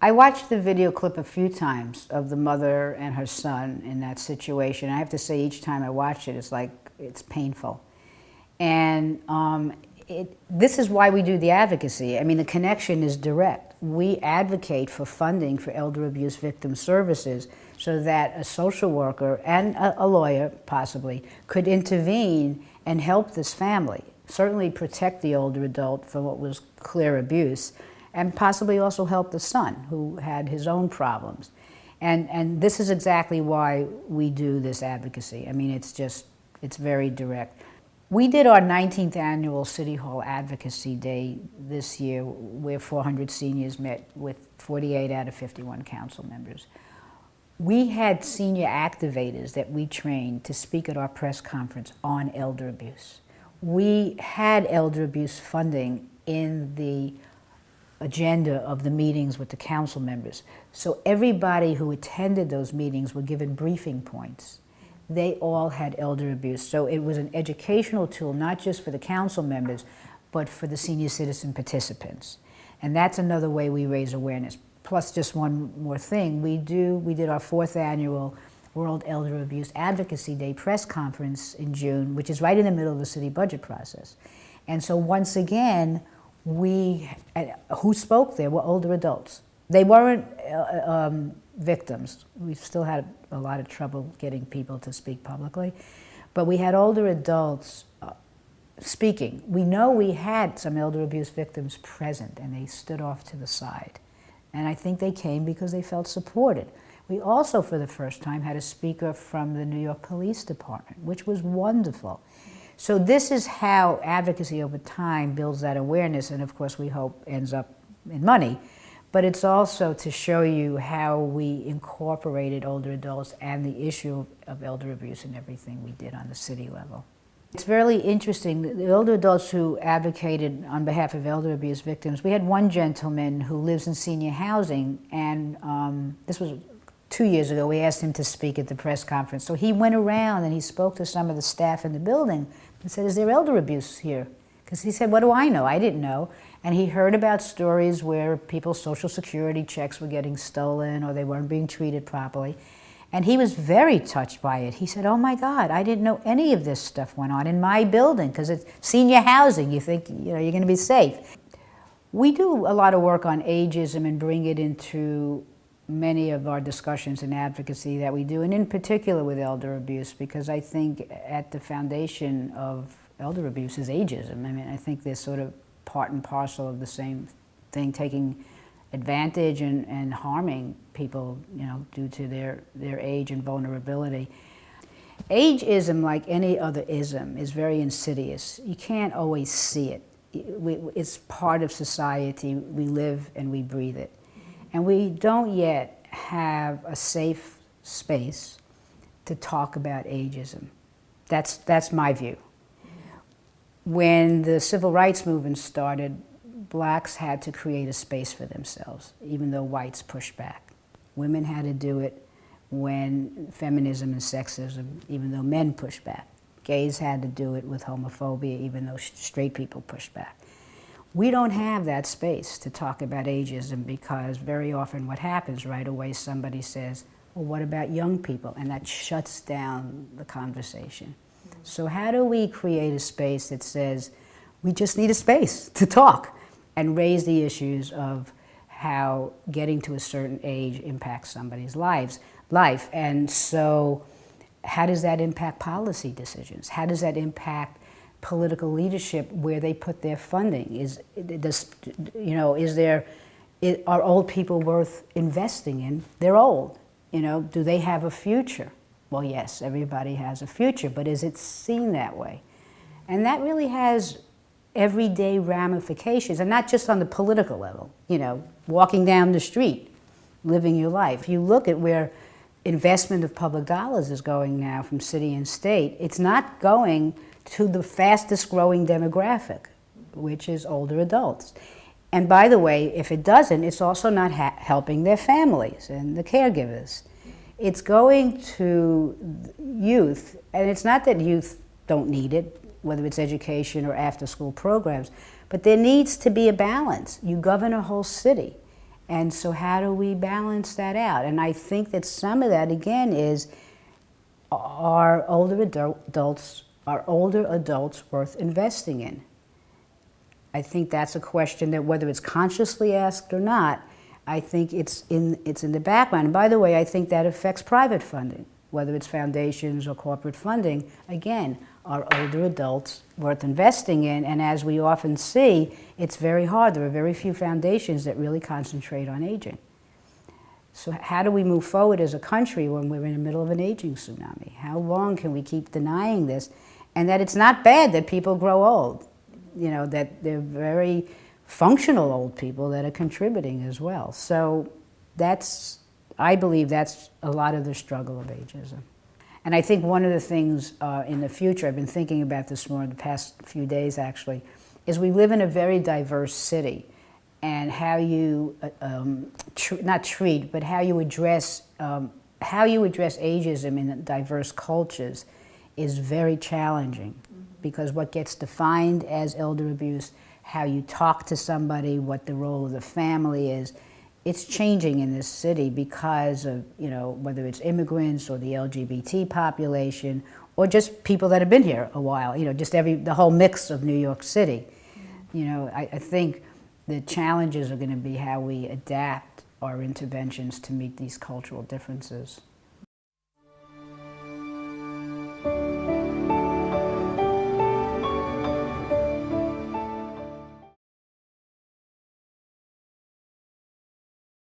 I watched the video clip a few times of the mother and her son in that situation. I have to say, each time I watch it, it's painful. And this is why we do the advocacy. I mean, the connection is direct. We advocate for funding for elder abuse victim services so that a social worker and a lawyer, possibly, could intervene and help this family. Certainly protect the older adult from what was clear abuse, and possibly also help the son who had his own problems. And this is exactly why we do this advocacy. I mean, it's very direct. We did our 19th annual City Hall Advocacy Day this year, where 400 seniors met with 48 out of 51 council members. We had senior activators that we trained to speak at our press conference on elder abuse. We had elder abuse funding in the agenda of the meetings with the council members. So everybody who attended those meetings were given briefing points. They all had elder abuse. So it was an educational tool, not just for the council members, but for the senior citizen participants. And that's another way we raise awareness. Plus, just one more thing, we did our 4th annual World Elder Abuse Advocacy Day press conference in June, which is right in the middle of the city budget process. And so once again, who spoke there were older adults. They weren't victims. We still had a lot of trouble getting people to speak publicly, but we had older adults speaking. We know we had some elder abuse victims present, and they stood off to the side. And I think they came because they felt supported. We also, for the first time, had a speaker from the New York Police Department, which was wonderful. So this is how advocacy over time builds that awareness, and of course we hope ends up in money. But it's also to show you how we incorporated older adults and the issue of elder abuse in everything we did on the city level. It's really interesting, the older adults who advocated on behalf of elder abuse victims, we had one gentleman who lives in senior housing, and this was 2 years ago. We asked him to speak at the press conference. So he went around and he spoke to some of the staff in the building and said, "Is there elder abuse here?" Because he said, "What do I know? I didn't know." And he heard about stories where people's Social Security checks were getting stolen or they weren't being treated properly. And he was very touched by it. He said, "Oh my God, I didn't know any of this stuff went on in my building," because it's senior housing. You think, you're going to be safe. We do a lot of work on ageism and bring it into many of our discussions and advocacy that we do, and in particular with elder abuse, because I think at the foundation of elder abuse is ageism. I mean, I think they're sort of part and parcel of the same thing, taking advantage and harming people, due to their age and vulnerability. Ageism, like any other ism, is very insidious. You can't always see it. It's part of society. We live and we breathe it. And we don't yet have a safe space to talk about ageism. That's my view. When the civil rights movement started, blacks had to create a space for themselves, even though whites pushed back. Women had to do it when feminism and sexism, even though men pushed back. Gays had to do it with homophobia, even though straight people pushed back. We don't have that space to talk about ageism because very often what happens right away, somebody says, "Well, what about young people?" And that shuts down the conversation. So how do we create a space that says, we just need a space to talk and raise the issues of how getting to a certain age impacts somebody's life? And so how does that impact policy decisions? How does that impact political leadership where they put their funding? Are old people worth investing in? They're old. Do they have a future? Well, yes, everybody has a future, but is it seen that way? And that really has everyday ramifications, and not just on the political level, walking down the street, living your life. You look at where investment of public dollars is going now from city and state, it's not going to the fastest growing demographic, which is older adults. And by the way, if it doesn't, it's also not helping their families and the caregivers. It's going to youth, and it's not that youth don't need it, whether it's education or after-school programs, but there needs to be a balance. You govern a whole city, And so how do we balance that out? And I think that some of that, again, is are older adults worth investing in? I think that's a question that, whether it's consciously asked or not, I think it's in the background. And by the way, I think that affects private funding, whether it's foundations or corporate funding. Again, are older adults worth investing in? And as we often see, it's very hard. There are very few foundations that really concentrate on aging. So how do we move forward as a country when we're in the middle of an aging tsunami? How long can we keep denying this? And that it's not bad that people grow old. You know, that they're very functional old people that are contributing as well. So I believe that's a lot of the struggle of ageism. And I think one of the things in the future, I've been thinking about this more in the past few days actually, is we live in a very diverse city, and how you not treat, but how you address ageism in diverse cultures is very challenging, because what gets defined as elder abuse, how you talk to somebody, what the role of the family is, it's changing in this city because of, you know, whether it's immigrants or the LGBT population or just people that have been here a while, you know, just the whole mix of New York City. You know, I think the challenges are going to be how we adapt our interventions to meet these cultural differences.